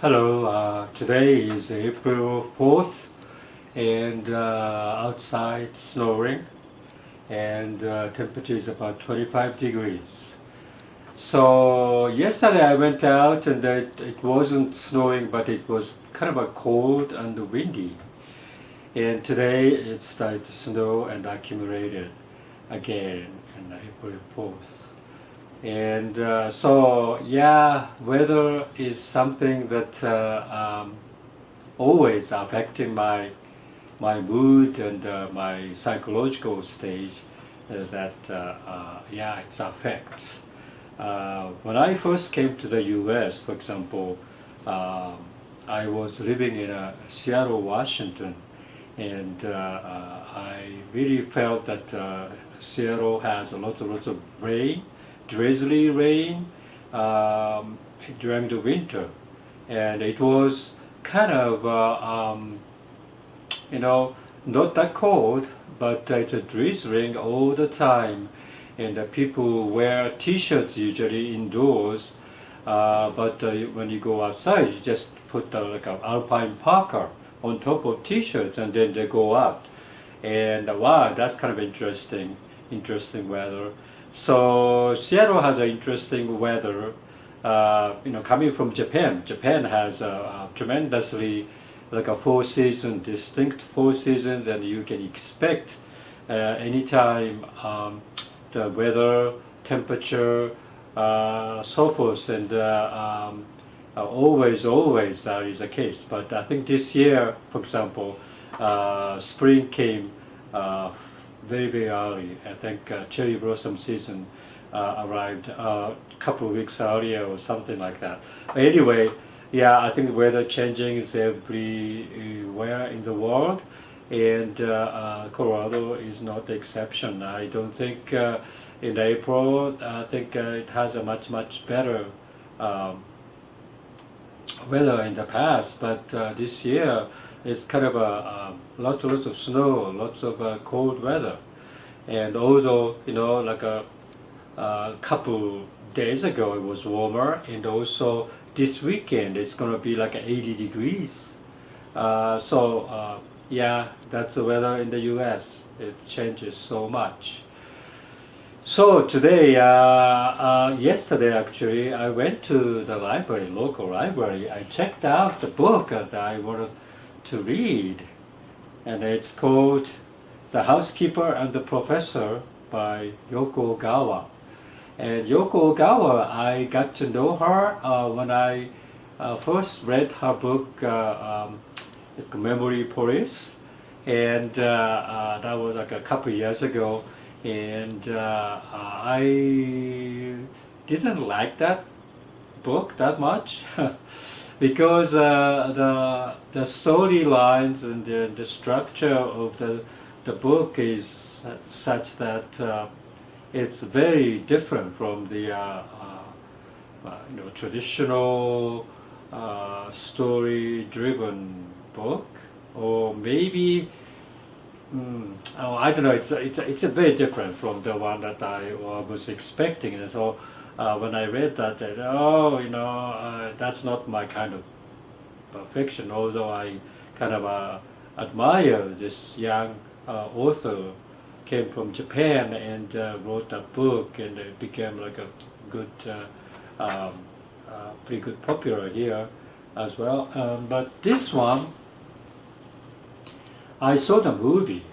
Hello, today is April 4th and outside snowing and temperature is about 25 degrees. So yesterday I went out and it wasn't snowing but it was kind of a cold and windy. And today it started to snow and accumulated again on April 4th. And weather is something that always affecting my mood and my psychological stage. It affects. When I first came to the U.S., for example, I was living in Seattle, Washington, and I really felt that Seattle has lots of rain, drizzly rain during the winter, and it was kind of not that cold, but it's a drizzling all the time, and people wear T-shirts usually indoors, but when you go outside, you just put like an alpine parka on top of T-shirts, and then they go out, and wow, that's kind of interesting weather. So Seattle has an interesting weather. Coming from Japan, Japan has a tremendously like a distinct four seasons, and you can expect anytime the weather, temperature, so forth, and always that is the case. But I think this year, for example, spring came very early. I think cherry blossom season arrived a couple of weeks earlier or something like that. Anyway, yeah, I think weather changing is everywhere in the world, and Colorado is not the exception. I don't think in April, I think it has a much better weather in the past, but this year it's kind of lots of snow, lots of cold weather. And although, like a couple days ago it was warmer, and also this weekend it's going to be like 80 degrees. That's the weather in the US. It changes so much. So today, yesterday actually, I went to the library, local library. I checked out the book that I wanted to read, and it's called The Housekeeper and the Professor by Yoko Ogawa. And Yoko Ogawa, I got to know her when I first read her book, Memory Police, and that was like a couple years ago. And I didn't like that book that much because the storylines and the structure of the book is such that it's very different from the traditional story-driven book, or maybe. I don't know. It's a very different from the one that I was expecting, and so when I read that, that's not my kind of fiction. Although I kind of admire this young author, came from Japan and wrote a book, and it became like a good, pretty good popular here as well. But this one, I saw the movie,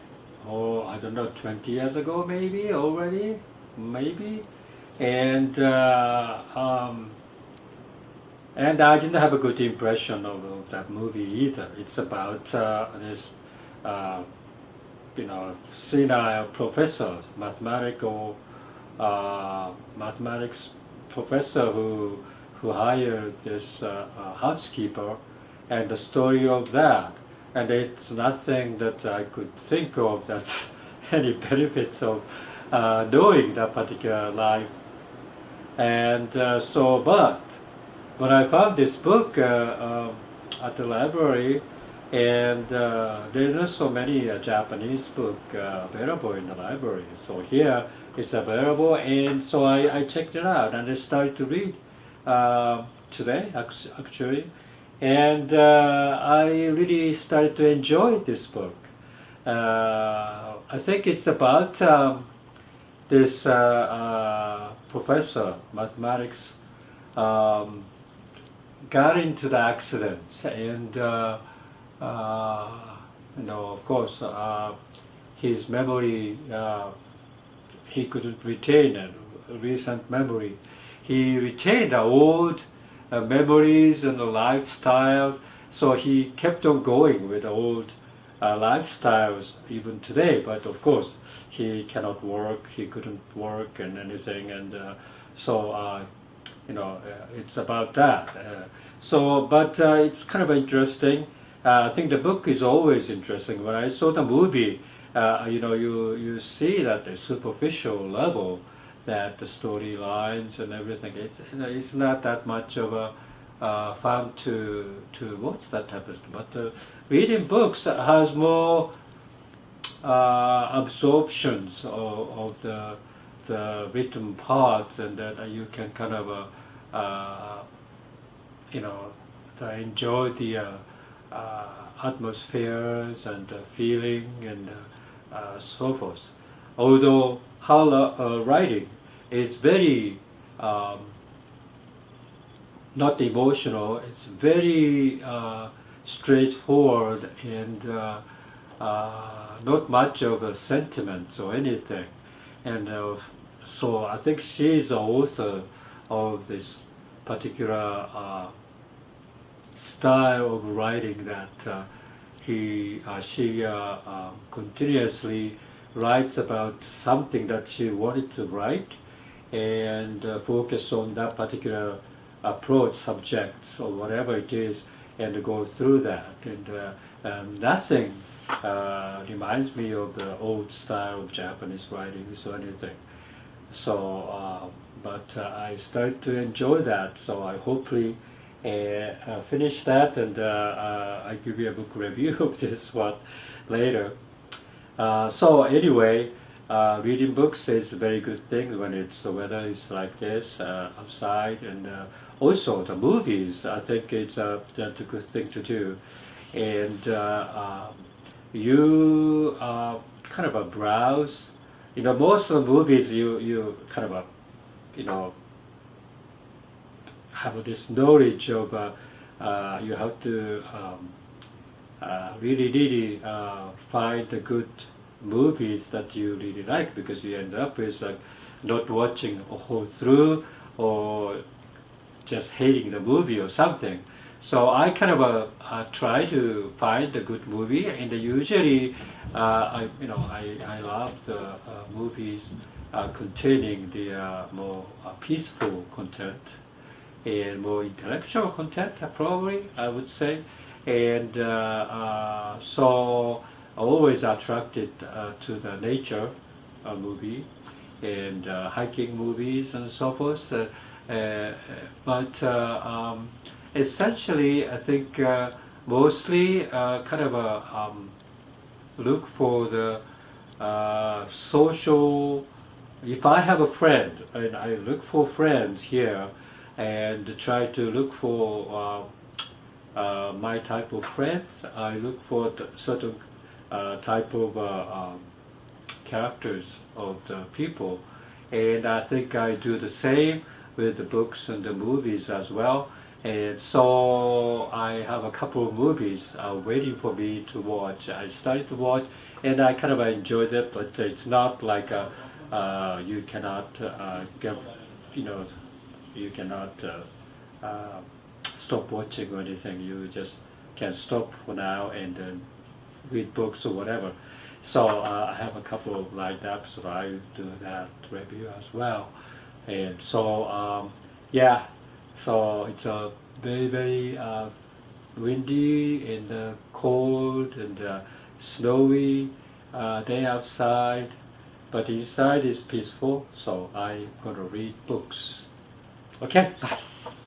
I don't know, 20 years ago maybe already, maybe, and I didn't have a good impression of that movie either. It's about this, senile professor, mathematics professor who hired this housekeeper, and the story of that. And it's nothing that I could think of that's any benefits of knowing that particular life. And but when I found this book at the library, and there are not so many Japanese books available in the library. So here it's available, and so I checked it out, and I started to read today, actually. and I really started to enjoy this book. I think it's about this professor, mathematics, um, got into the accidents, and of course, his memory, he couldn't retain a recent memory. He retained the old memories and the lifestyles, so he kept on going with the old lifestyles even today. But of course, he cannot work, he couldn't work and anything, and it's about that. But it's kind of interesting. I think the book is always interesting. When I saw the movie, you see that the superficial level, that the storylines and everything, it's not that much of a fun to watch that type of stuff. But reading books has more absorptions of the written parts, and that you can kind of enjoy the atmospheres and feeling and so forth. Although writing is very not emotional, it's very straightforward and not much of a sentiment or anything. And so I think she's the author of this particular style of writing, that she continuously writes about something that she wanted to write, and focus on that particular approach, subjects or whatever it is, and go through that. And nothing reminds me of the old style of Japanese writing or anything. So, but I started to enjoy that. So I hopefully finish that, and I give you a book review of this one later. So anyway, reading books is a very good thing when the weather is like this outside, and also the movies. I think that's a good thing to do, and you kind of browse. Most of the movies you kind of have this knowledge of you have to really find the good movies that you really like, because you end up with not watching a whole through, or just hating the movie or something. So I kind of try to find a good movie, and usually I love the movies containing the more peaceful content and more intellectual content, probably I would say. And so always attracted to the nature movie and hiking movies and so forth. But essentially, I think mostly kind of look for the social. If I have a friend, and I look for friends here, and try to look for my type of friends, I look for certain type of characters of the people, and I think I do the same with the books and the movies as well. And so I have a couple of movies waiting for me to watch. I started to watch, and I kind of enjoyed it, but it's not like you cannot get, you cannot stop watching or anything. You just can stop for now and read books or whatever. So I have a couple of lined up, so I do that review as well. And so yeah, so it's a very, very windy and cold and snowy day outside, but inside is peaceful, so I'm going to read books. Okay, bye.